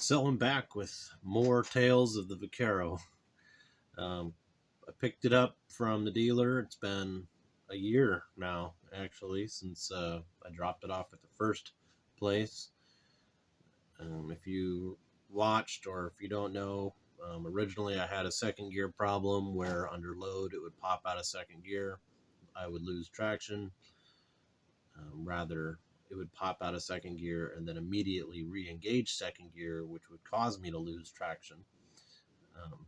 So I'm back with more tales of the Vaquero. I picked it up from the dealer. It's been a year now, actually, since I dropped it off at the first place. If you watched or if you don't know, originally I had a second gear problem where under load it would pop out of second gear. I would lose traction. Rather, it would pop out of second gear and then immediately re-engage second gear, which would cause me to lose traction. Um,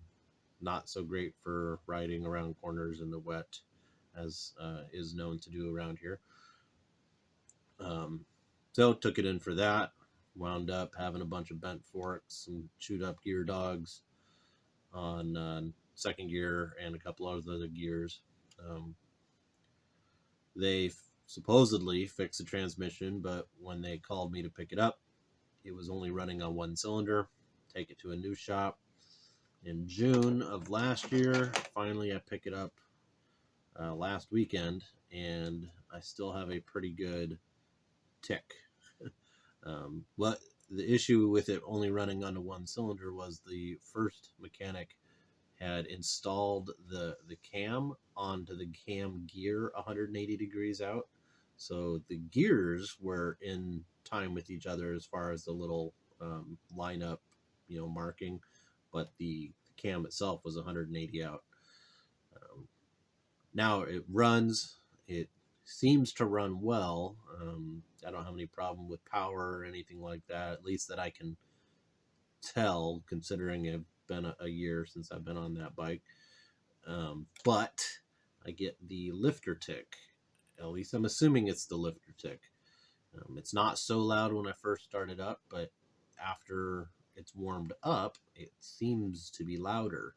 Not so great for riding around corners in the wet, as is known to do around here. So took it in for that. Wound up having a bunch of bent forks and chewed up gear dogs on second gear and a couple of other gears. They supposedly fixed the transmission, but when they called me to pick it up, it was only running on one cylinder. Take it to a new shop. In June of last year, finally I pick it up last weekend, and I still have a pretty good tick. But the issue with it only running onto one cylinder was the first mechanic had installed the cam onto the cam gear 180 degrees out. So the gears were in time with each other as far as the little lineup, marking, but the cam itself was 180 out. Now it runs. It seems to run well. I don't have any problem with power or anything like that, at least that I can tell, considering it's been a year since I've been on that bike. But I get the lifter tick. At least I'm assuming it's the lifter tick. It's not so loud when I first started up, but after it's warmed up, it seems to be louder,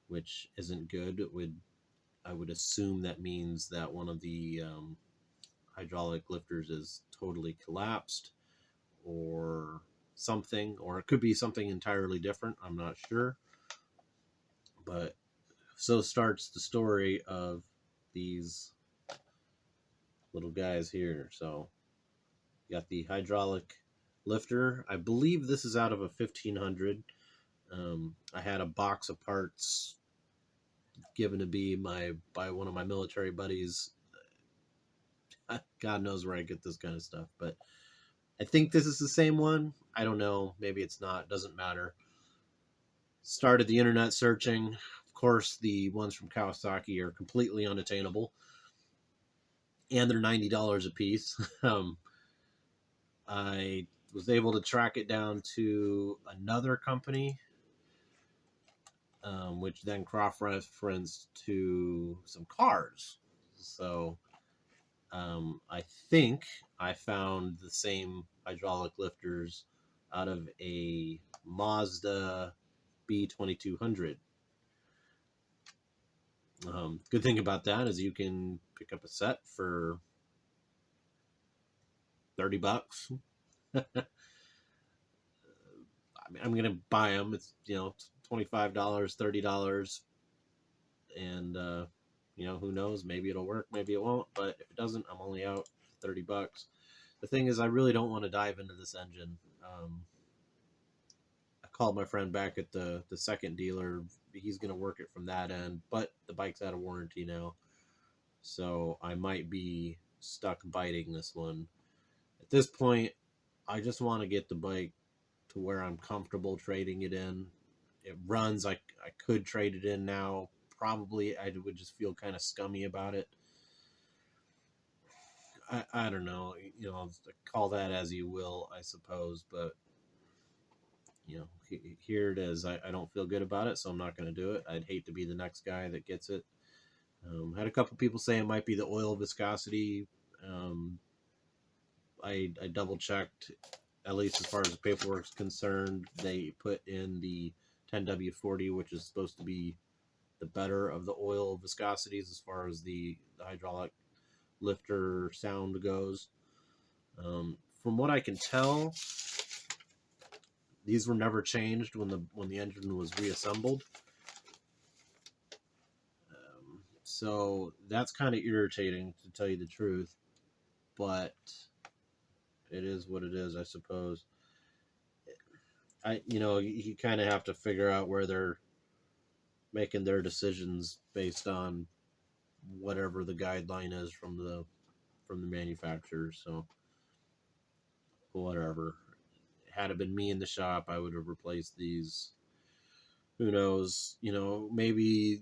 which isn't good. I would assume that means that one of the hydraulic lifters is totally collapsed or something, or it could be something entirely different. I'm not sure. But so starts the story of these little guys here. So you got the hydraulic lifter. I believe this is out of a 1500. I had a box of parts given to me by one of my military buddies. God knows where I get this kind of stuff, but I think this is the same one. I don't know. Maybe it's not. Doesn't matter. Started the internet searching. Of course, the ones from Kawasaki are completely unattainable, and they're $90 a piece. I was able to track it down to another company, which then cross-referenced to some cars. So I think I found the same hydraulic lifters out of a Mazda B2200. Good thing about that is you can pick up a set for $30. I'm going to buy them. It's, $25, $30. And, who knows? Maybe it'll work. Maybe it won't. But if it doesn't, I'm only out $30. The thing is, I really don't want to dive into this engine. I called my friend back at the second dealer. He's going to work it from that end. But the bike's out of warranty now. So I might be stuck biting this one. At this point, I just want to get the bike to where I'm comfortable trading it in. It runs. I could trade it in now. Probably I would just feel kind of scummy about it. I don't know. Call that as you will, I suppose. But, here it is. I don't feel good about it, so I'm not going to do it. I'd hate to be the next guy that gets it. Had a couple people say it might be the oil viscosity. I double checked, at least as far as the paperwork's concerned. They put in the 10W40, which is supposed to be the better of the oil viscosities as far as the hydraulic lifter sound goes. From what I can tell, these were never changed when the engine was reassembled. So that's kind of irritating, to tell you the truth, but it is what it is, I suppose. you kind of have to figure out where they're making their decisions based on whatever the guideline is from the manufacturer. So whatever. Had it been me in the shop, I would have replaced these. Who knows? Maybe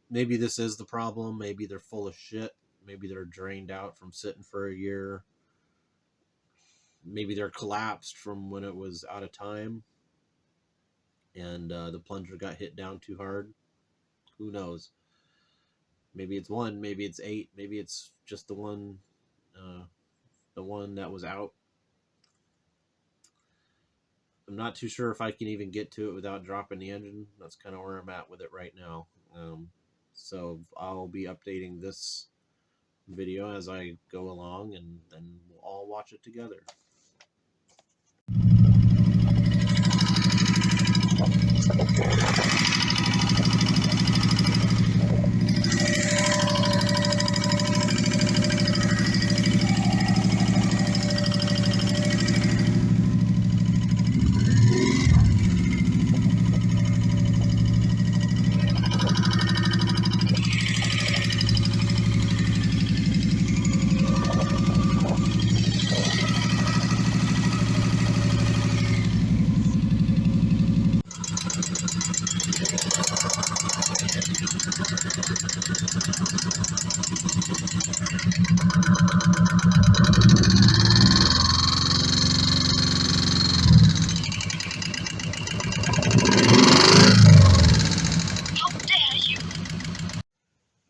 this is the problem. Maybe they're full of shit. Maybe they're drained out from sitting for a year. Maybe they're collapsed from when it was out of time, and the plunger got hit down too hard. Who knows? Maybe it's one. Maybe it's eight. Maybe it's just the one that was out. I'm not too sure if I can even get to it without dropping the engine. That's kind of where I'm at with it right now. So I'll be updating this video as I go along, and then we'll all watch it together.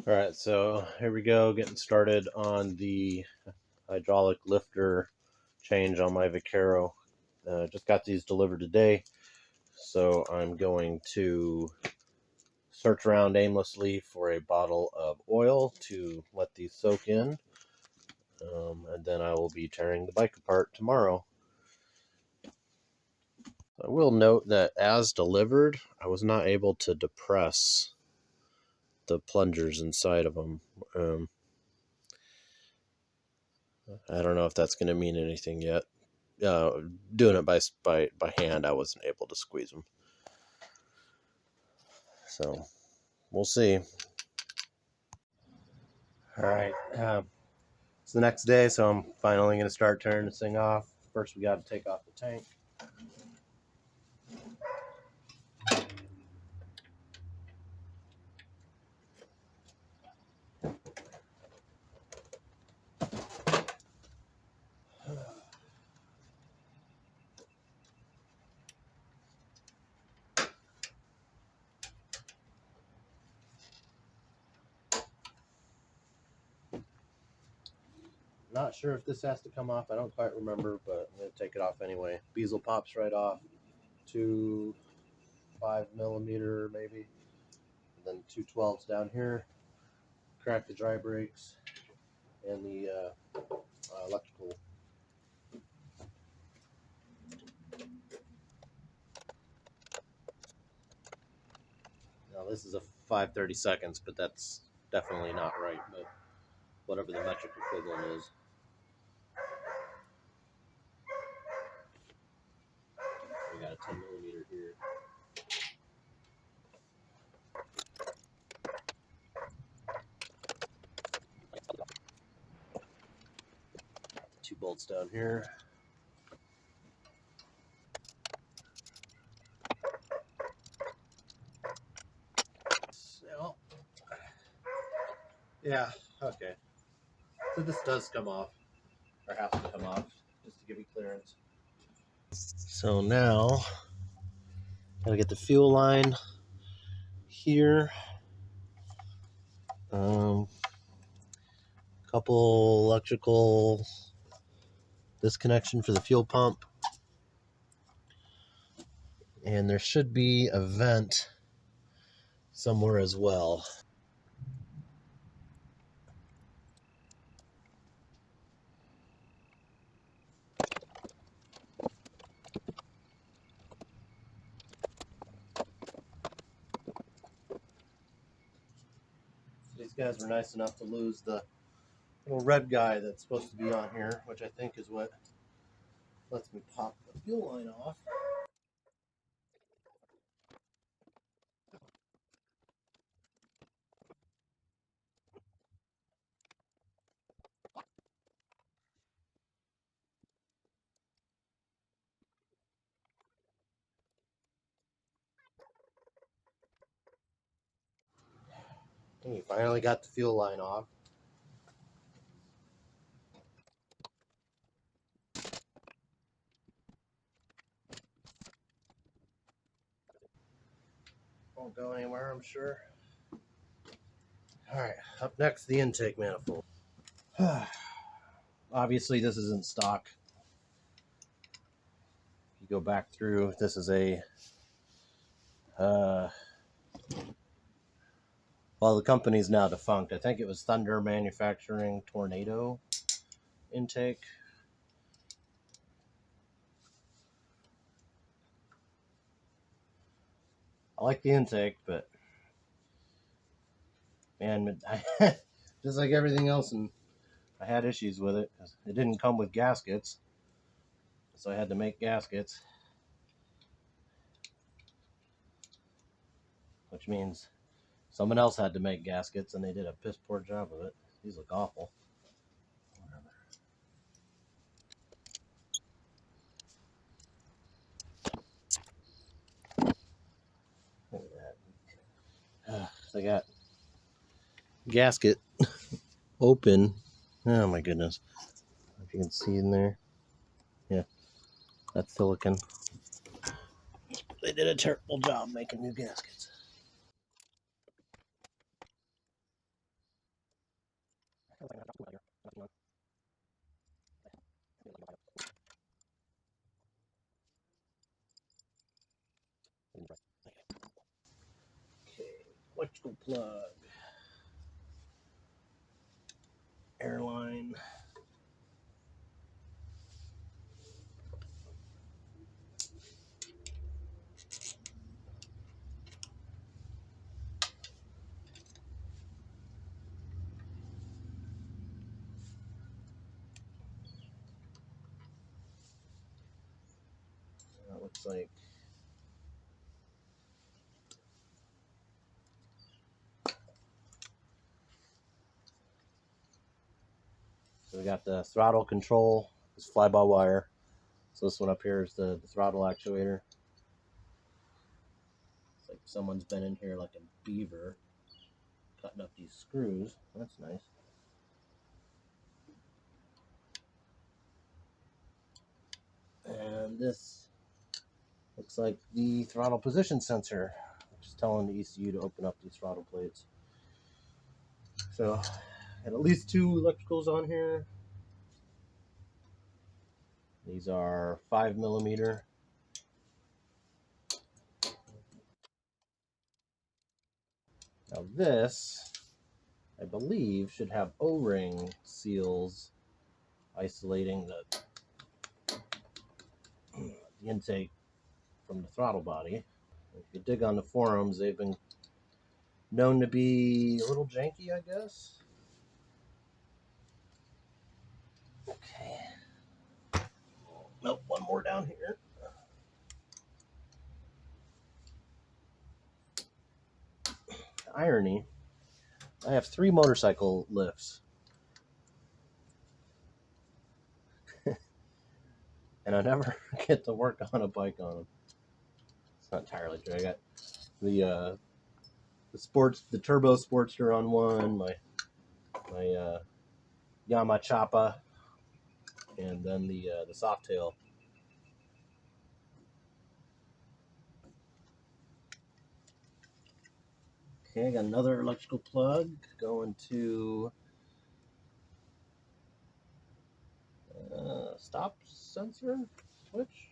All right, so here we go, getting started on the hydraulic lifter change on my Vaquero. Just got these delivered today, so I'm going to search around aimlessly for a bottle of oil to let these soak in, and then I will be tearing the bike apart tomorrow. I will note that as delivered, I was not able to depress the plungers inside of them. I don't know if that's going to mean anything yet. Doing it by hand, I wasn't able to squeeze them. So we'll see. All right. It's the next day, so I'm finally going to start turning this thing off. First, we got to take off the tank. Not sure if this has to come off. I don't quite remember, but I'm going to take it off anyway. Bezel pops right off. 2 5mm maybe. And then 2 12s down here. Crack the dry brakes and the electrical. Now this is a 5/32, but that's definitely not right. But whatever the metric equivalent is. We got a 10mm here. Two bolts down here. So, yeah, okay. So this does come off, or has to come off, just to give me clearance. So now, gotta get the fuel line here. Couple electrical disconnection for the fuel pump. And there should be a vent somewhere as well. These guys were nice enough to lose the little red guy that's supposed to be on here, which I think is what lets me pop the fuel line off. He finally got the fuel line off. Won't go anywhere, I'm sure. Alright, up next, the intake manifold. Obviously, this isn't stock. If you go back through, this is a... well, the company's now defunct. I think it was Thunder Manufacturing Tornado intake. I like the intake, but man, just like everything else, and I had issues with it because it didn't come with gaskets, so I had to make gaskets, which means someone else had to make gaskets, and they did a piss poor job of it. These look awful. Look at that. They got gasket open. Oh my goodness. If you can see in there. Yeah, that's silicon. They did a terrible job making new gaskets. Okay, electrical plug. Airline. That looks like so we got the throttle control, this fly-by-wire. So this one up here is the throttle actuator. It's like someone's been in here like a beaver cutting up these screws. That's nice. And this looks like the throttle position sensor, which is telling the ECU to open up these throttle plates. So got at least two electricals on here. These are 5mm. Now this, I believe, should have O-ring seals isolating the intake from the throttle body. If you dig on the forums, they've been known to be a little janky, I guess. Okay. Nope, one more down here. Irony, I have 3 motorcycle lifts. And I never get to work on a bike on them. It's not entirely true. I got the turbo Sportster on one, my Yamaha Choppa, and then the Softail. Okay, I got another electrical plug going to stop sensor switch.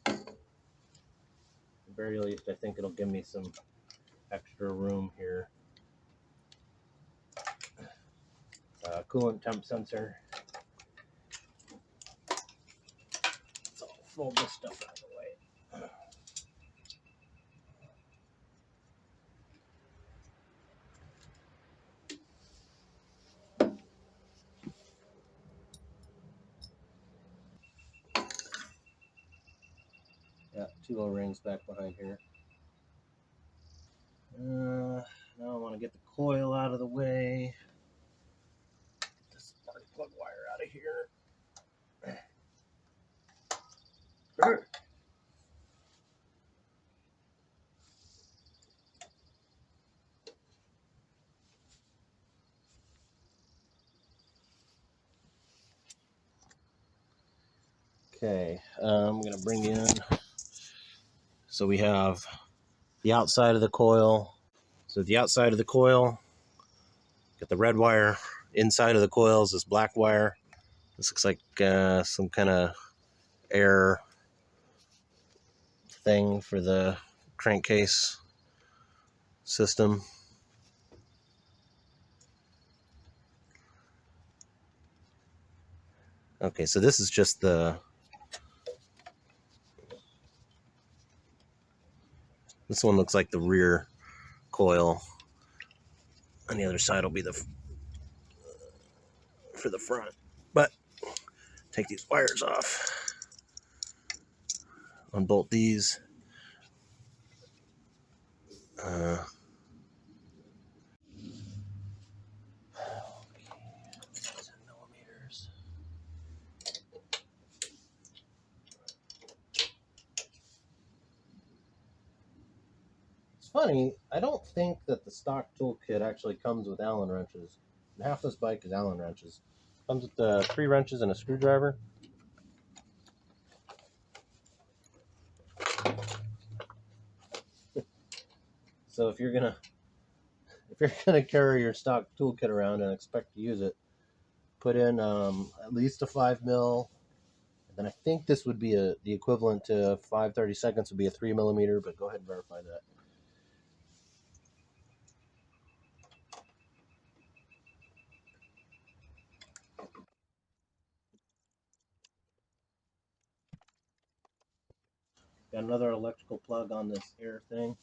At the very least, I think it'll give me some extra room here. Coolant temp sensor. So I'll fold this stuff out of the way. Got two O-rings back behind here. Now I want to get the coil out of the way. Get this spark plug wire out of here. Okay, I'm going to bring in, so we have the outside of the coil. So the outside of the coil, got the red wire. Inside of the coil is this black wire. This looks like some kind of air thing for the crankcase system. Okay, so this is just this one looks like the rear coil. On the other side will be for the front. But take these wires off. Unbolt these. 10 millimeters. It's funny, I don't think that the stock toolkit actually comes with Allen wrenches. Half this bike is Allen wrenches. Comes with 3 wrenches and a screwdriver. So if you're gonna carry your stock toolkit around and expect to use it, put in at least a 5 mil. And then I think this would be the equivalent to 5/32 would be a 3 millimeter, but go ahead and verify that. Got another electrical plug on this air thing.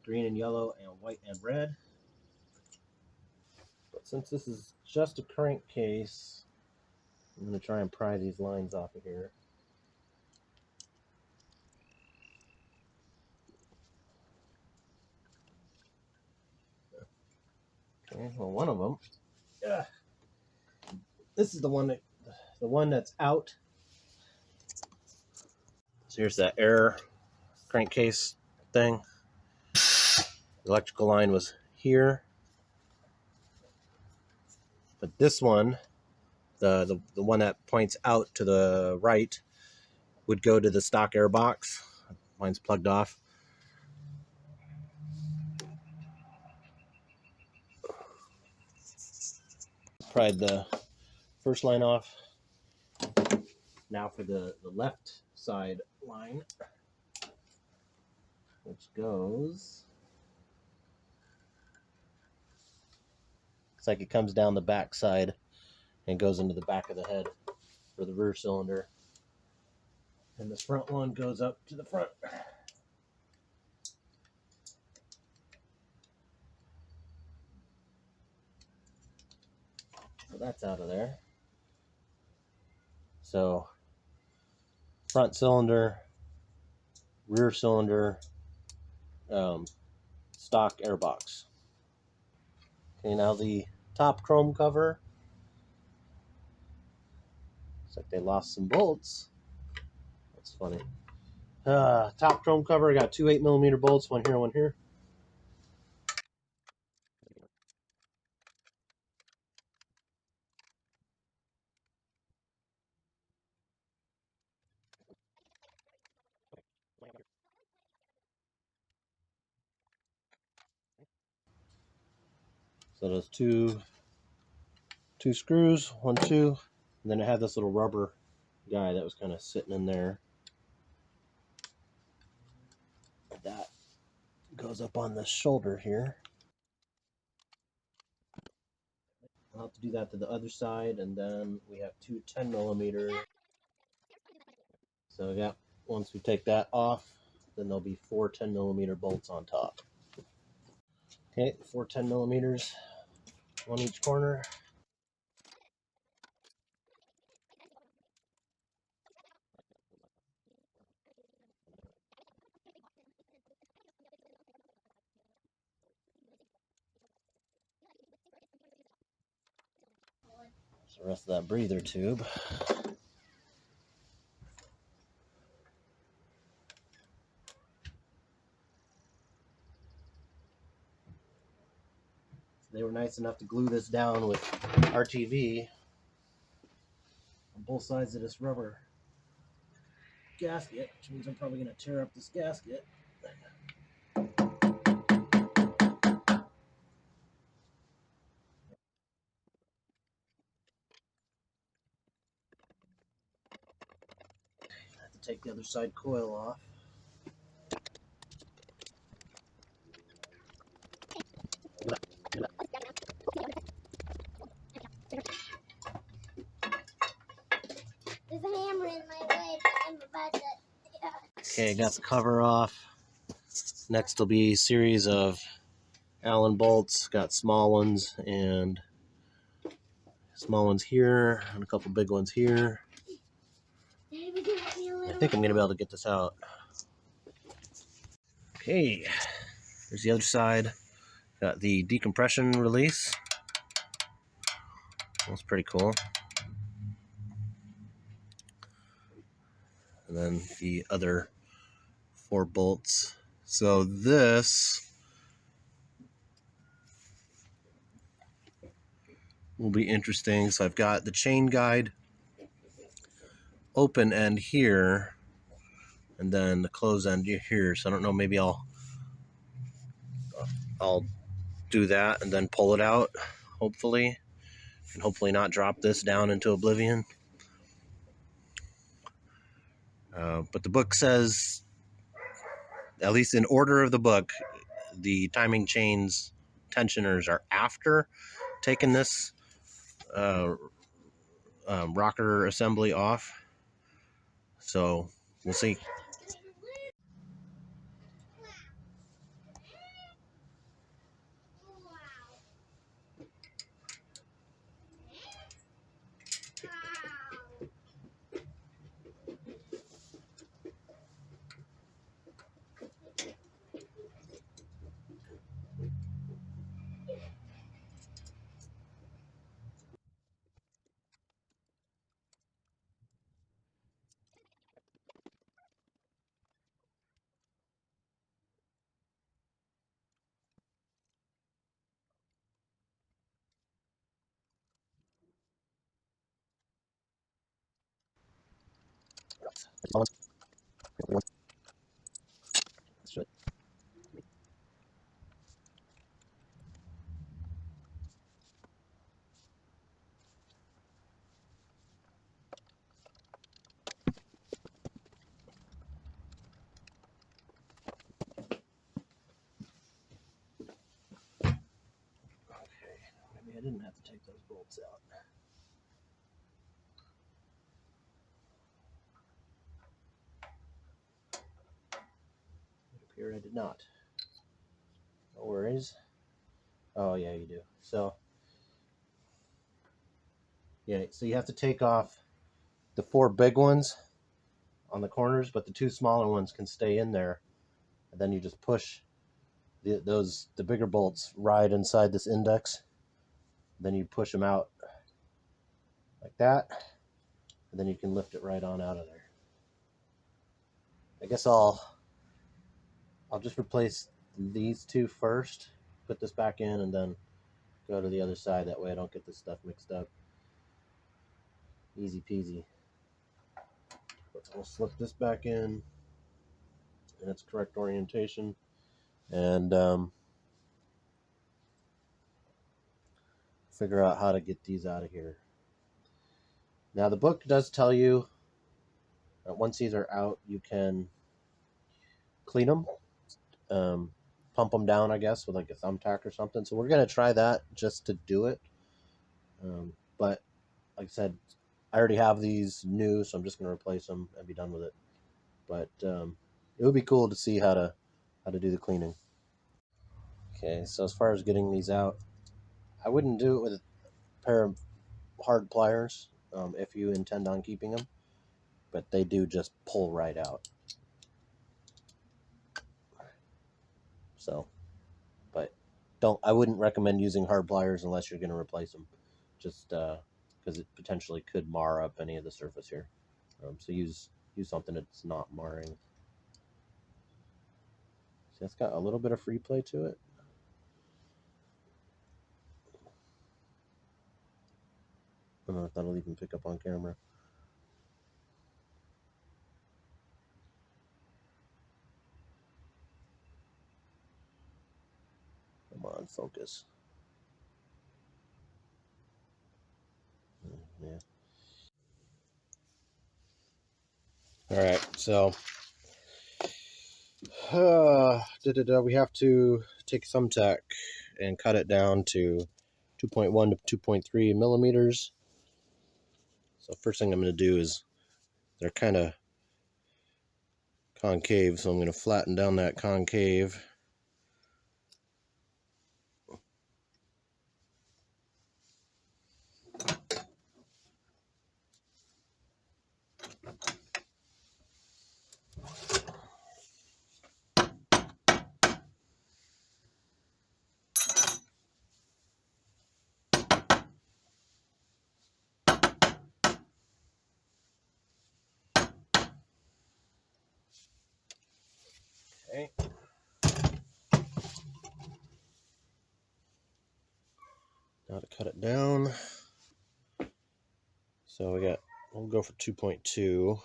Green and yellow and white and red. But since this is just a crankcase, I'm going to try and pry these lines off of here. Okay, well, one of them. This is the one that's out. So here's that air crankcase thing. The electrical line was here. But this one, the one that points out to the right, would go to the stock air box. Mine's plugged off. Pried the first line off. Now for the left side line, which goes, looks like it comes down the back side and goes into the back of the head for the rear cylinder. And the front one goes up to the front. So that's out of there. So front cylinder, rear cylinder, stock airbox. Okay, now the top chrome cover. Looks like they lost some bolts. That's funny. Top chrome cover, I got 2 8mm bolts, one here, one here. So those two screws, 1, 2, and then I have this little rubber guy that was kind of sitting in there. That goes up on the shoulder here. I'll have to do that to the other side, and then we have 2 10mm. So I got, once we take that off, then there'll be 4 10mm bolts on top. Okay, 4 10mm, one each corner. the rest of that breather tube. They were nice enough to glue this down with RTV on both sides of this rubber gasket, which means I'm probably going to tear up this gasket. I have to take the other side coil off. There's a hammer in my way, but I'm about to. Yeah. Okay, got the cover off. Next will be a series of Allen bolts. Got small ones and small ones here, and a couple big ones here. I think I'm going to be able to get this out. Okay, there's the other side. Got the decompression release. That's pretty cool. And then the other 4 bolts. So this will be interesting. So I've got the chain guide open end here, and then the close end here. So I don't know, maybe I'll do that and then pull it out, hopefully, and hopefully not drop this down into oblivion. But the book says, at least in order of the book, the timing chains tensioners are after taking this rocker assembly off. So we'll see. Maybe I didn't have to take those bolts out. It appeared I did not. No worries. Oh yeah, you do. So yeah, so you have to take off the 4 big ones on the corners, but the 2 smaller ones can stay in there. And then you just push the bigger bolts right inside this index. Then you push them out like that, and then you can lift it right on out of there. I guess I'll just replace these 2 first, put this back in, and then go to the other side. That way I don't get this stuff mixed up. Easy peasy. We'll slip this back in its correct orientation, and figure out how to get these out of here. Now the book does tell you that once these are out, you can clean them, pump them down, I guess, with like a thumbtack or something. So we're going to try that just to do it. But like I said, I already have these new, so I'm just going to replace them and be done with it. But it would be cool to see how to do the cleaning. Okay, so as far as getting these out, I wouldn't do it with a pair of hard pliers if you intend on keeping them, but they do just pull right out. So, but I wouldn't recommend using hard pliers unless you're going to replace them. Just because it potentially could mar up any of the surface here. So use something that's not marring. See, that's got a little bit of free play to it. I don't know if that'll even pick up on camera. Come on, focus. Yeah. All right, so we have to take some tack and cut it down to 2.1 to 2.3 millimeters. So first thing I'm going to do is, they're kind of concave, so I'm going to flatten down that concave. Okay. Now to cut it down. So we'll go for 2.2.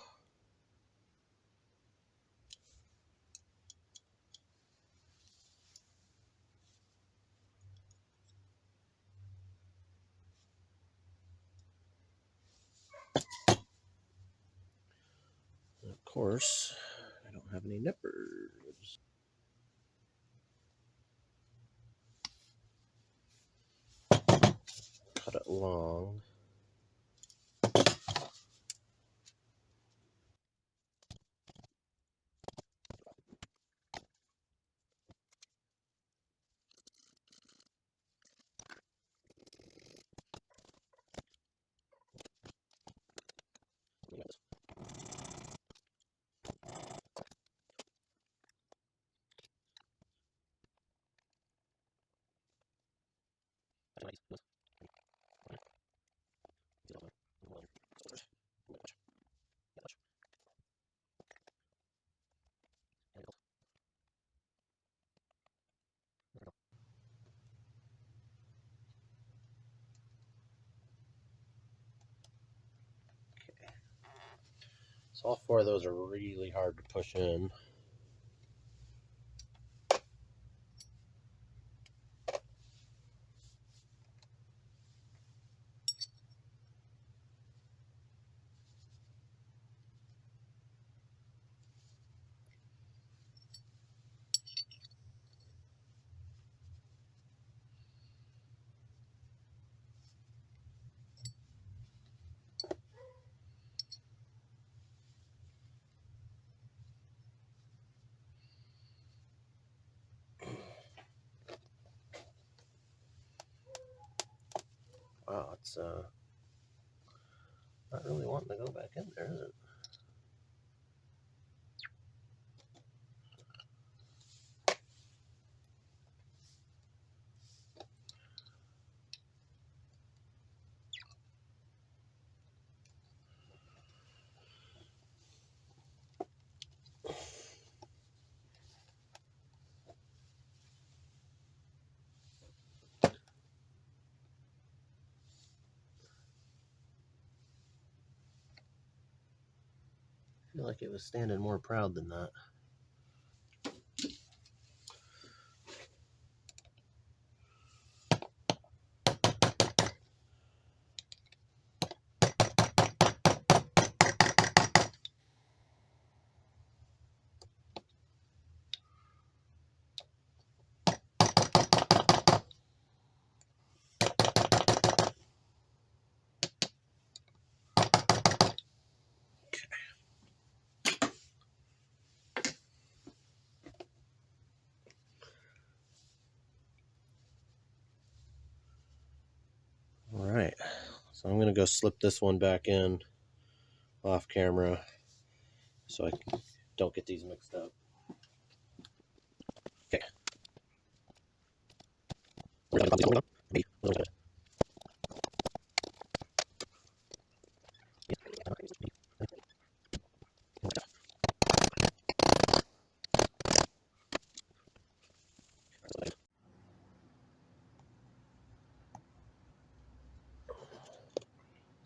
And of course, I don't have any nippers. Cut it long. So all four of those are really hard to push in. Wow, it's not really wanting to go back in there, is it? I feel like it was standing more proud than that. All right, so I'm gonna go slip this one back in off camera so I don't get these mixed up. Okay.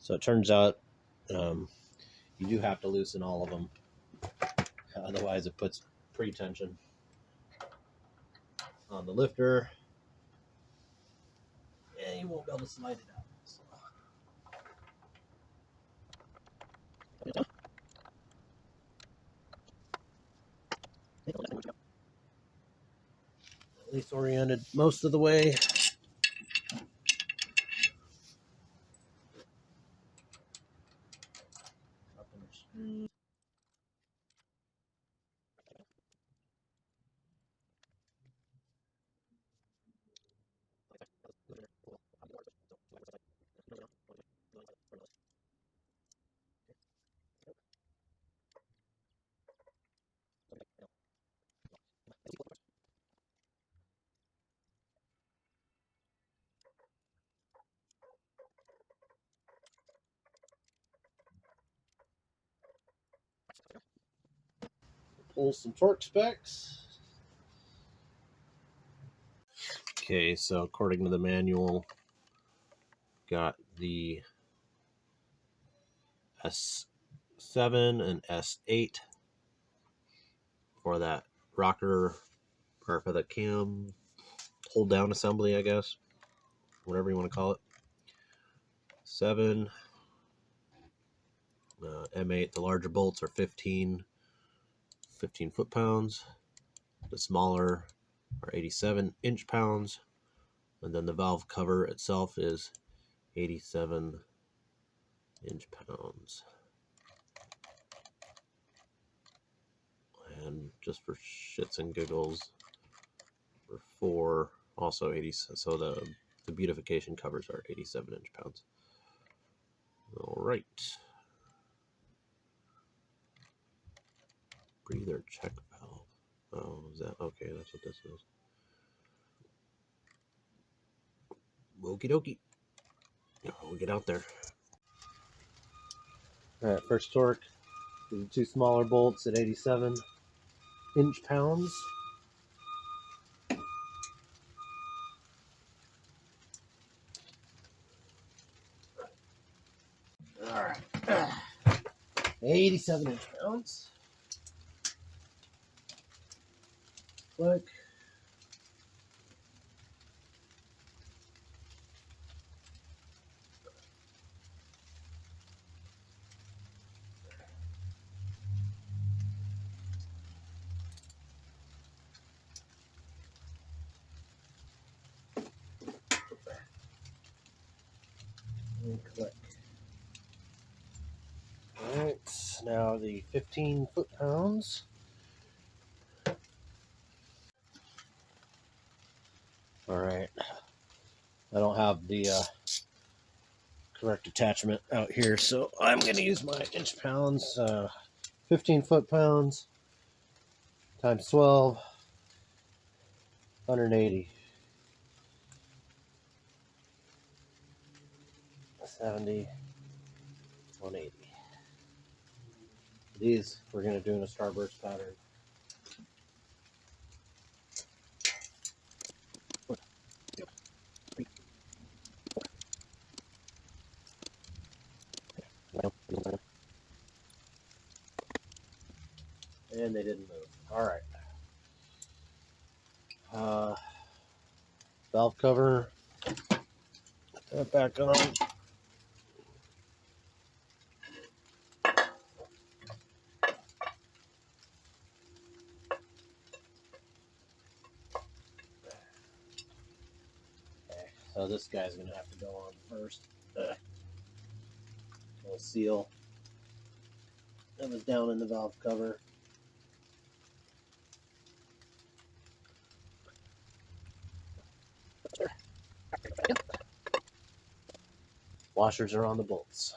So it turns out you do have to loosen all of them. Otherwise it puts pre-tension on the lifter and you won't be able to slide it out. So. At least oriented most of the way. Pull some torque specs. Okay, so according to the manual, got the S7 and S8 for that rocker, or for the cam hold down assembly, I guess, whatever you want to call it. 7, M8, the larger bolts are 15 foot-pounds. The smaller are 87 inch-pounds. And then the valve cover itself is 87 inch-pounds. And just for shits and giggles, for 4, also 80. So the beautification covers are 87 inch-pounds. All right. Breather check valve. Oh, is that okay? That's what this is. Okie dokie. We'll get out there. All right, first torque. The 2 smaller bolts at 87 inch-pounds. All right. 87 inch-pounds. Click. And click. All right, now the 15 foot-pounds. All right, I don't have the correct attachment out here, so I'm going to use my inch-pounds. 15 foot-pounds times 12, 180. 70, 180. These we're going to do in a starburst pattern. And they didn't move. All right. Valve cover. Put that back on. Okay, so this guy's going to have to go on first. Little seal that was down in the valve cover. Washers are on the bolts.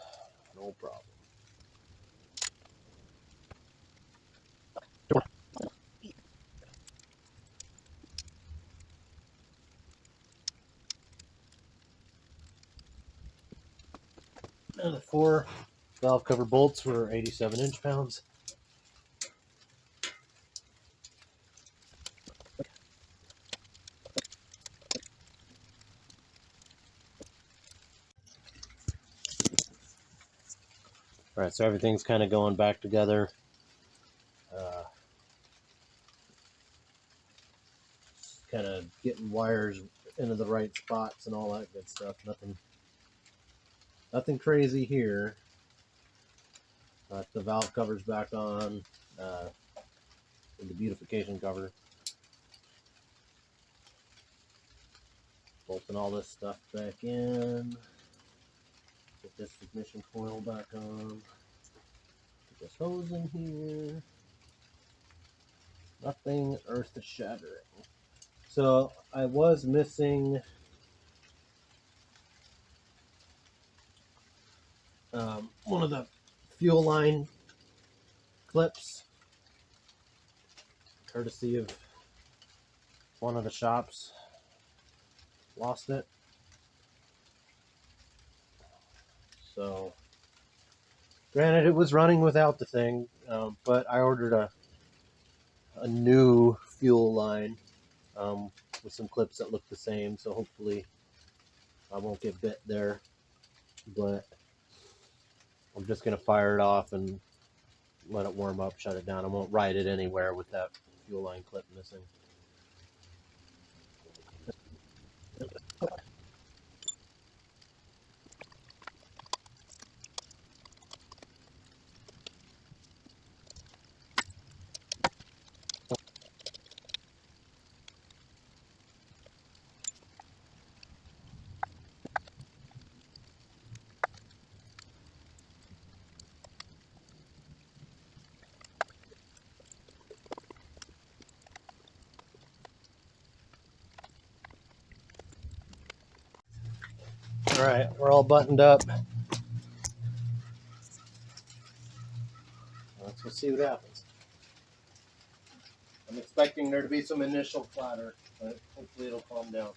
No problem. And the 4 valve cover bolts were 87 inch-pounds. All right, so everything's kind of going back together. Kind of getting wires into the right spots and all that good stuff. Nothing crazy here. The valve cover's back on. The beautification cover. Bolting all this stuff back in. Get this ignition coil back on. Get this hose in here. Nothing earth shattering. So I was missing one of the fuel line clips, courtesy of one of the shops. Lost it. So, granted, it was running without the thing, but I ordered a new fuel line with some clips that look the same, so hopefully I won't get bit there. But I'm just going to fire it off and let it warm up, shut it down. I won't ride it anywhere with that fuel line clip missing. All right, we're all buttoned up. Let's see what happens. I'm expecting there to be some initial clatter, but hopefully it'll calm down.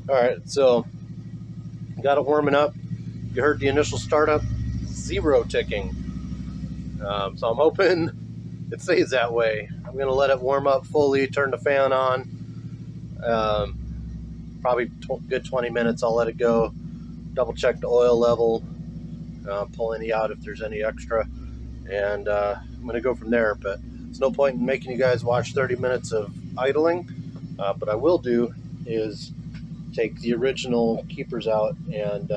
All right, so got it warming up. You heard the initial startup, 0 ticking. So I'm hoping it stays that way. I'm gonna let it warm up fully, turn the fan on. Probably good 20 minutes, I'll let it go. Double check the oil level, pull any out if there's any extra. And I'm gonna go from there, but there's no point in making you guys watch 30 minutes of idling. What I will do is take the original keepers out and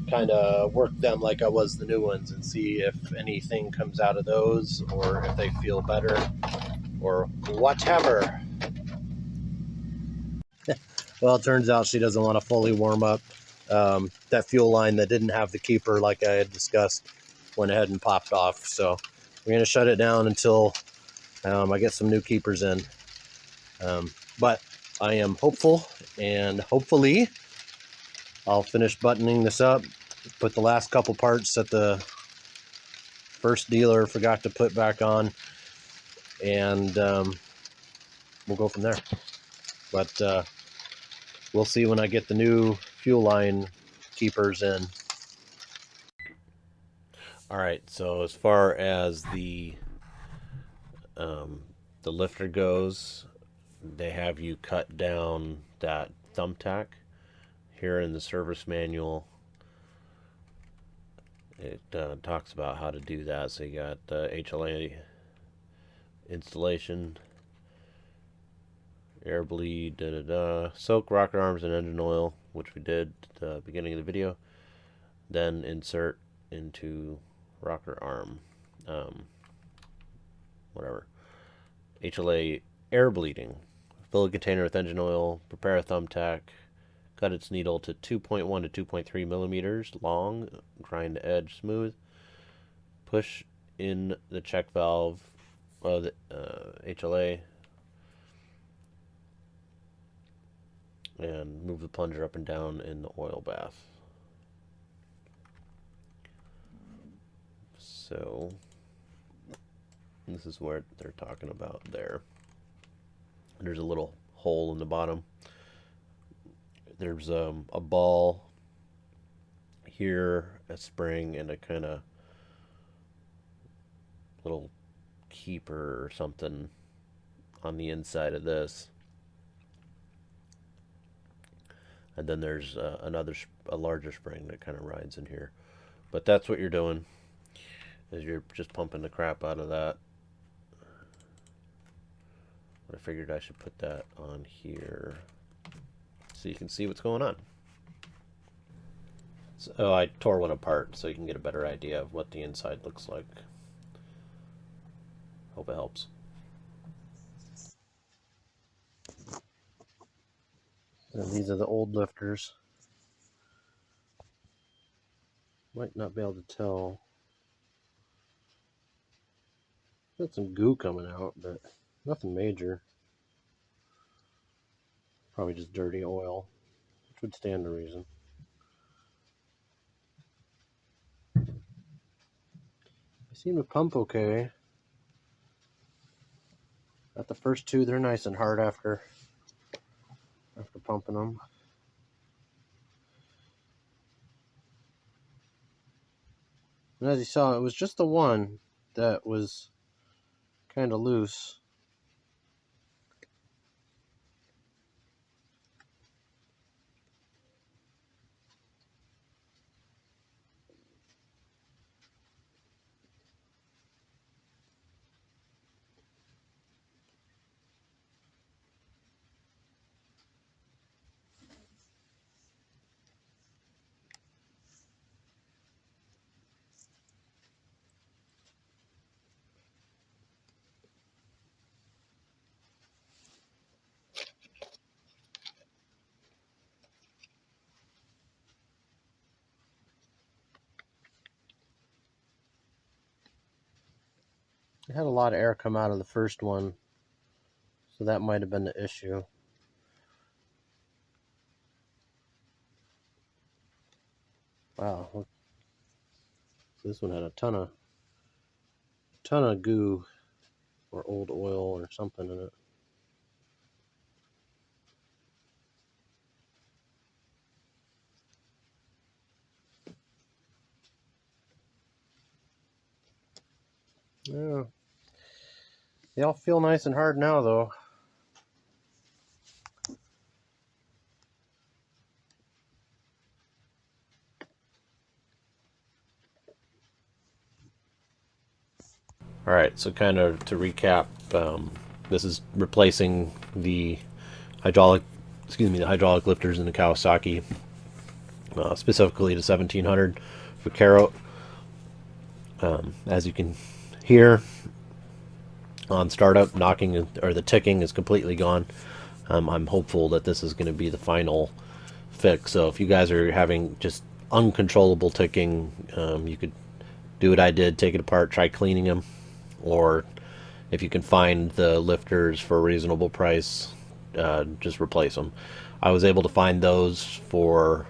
kind of work them like I was the new ones and see if anything comes out of those or if they feel better or whatever. Well, it turns out she doesn't want to fully warm up. That fuel line that didn't have the keeper like I had discussed went ahead and popped off. So we're going to shut it down until I get some new keepers in. But I am hopeful, and hopefully I'll finish buttoning this up, put the last couple parts that the first dealer forgot to put back on, and we'll go from there. But we'll see when I get the new fuel line keepers in. All right, so as far as the lifter goes, they have you cut down that thumbtack. Here in the service manual, it talks about how to do that. So you got HLA installation, air bleed, soak rocker arms in engine oil, which we did at the beginning of the video. then insert into rocker arm. Whatever. HLA air bleeding. Fill a container with engine oil. Prepare a thumbtack. Cut its needle to 2.1 to 2.3 millimeters long. Grind the edge smooth. Push in the check valve of the HLA and move the plunger up and down in the oil bath. So this is what they're talking about there. There's a little hole in the bottom. There's a ball here, a spring, and a kind of little keeper or something on the inside of this. And then there's a larger spring that kind of rides in here. But that's what you're doing, is you're just pumping the crap out of that. I figured I should put that on here so you can see what's going on. So I tore one apart so you can get a better idea of what the inside looks like. Hope it helps. And these are the old lifters. Might not be able to tell. Got some goo coming out, but nothing major. Probably just dirty oil, which would stand to reason. They seem to pump okay. Got the first two, they're nice and hard after pumping them. And as you saw, it was just the one that was kind of loose. It had a lot of air come out of the first one, so that might have been the issue. Wow, look. This one had a ton of goo or old oil or something in it. Yeah. They all feel nice and hard now, though. All right, so kind of to recap, this is replacing the hydraulic lifters in the Kawasaki, specifically the 1700 Vaquero. As you can hear on startup, the ticking is completely gone. I'm hopeful that this is going to be the final fix. So if you guys are having just uncontrollable ticking, you could do what I did, take it apart, try cleaning them, or if you can find the lifters for a reasonable price, just replace them. I was able to find those for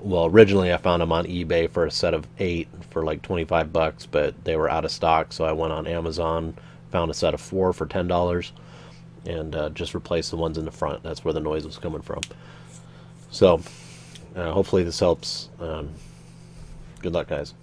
originally I found them on eBay for a set of 8 for like $25, but they were out of stock, so I went on Amazon, found a set of 4 for $10, and just replaced the ones in the front. That's where the noise was coming from. So hopefully this helps. Good luck, guys.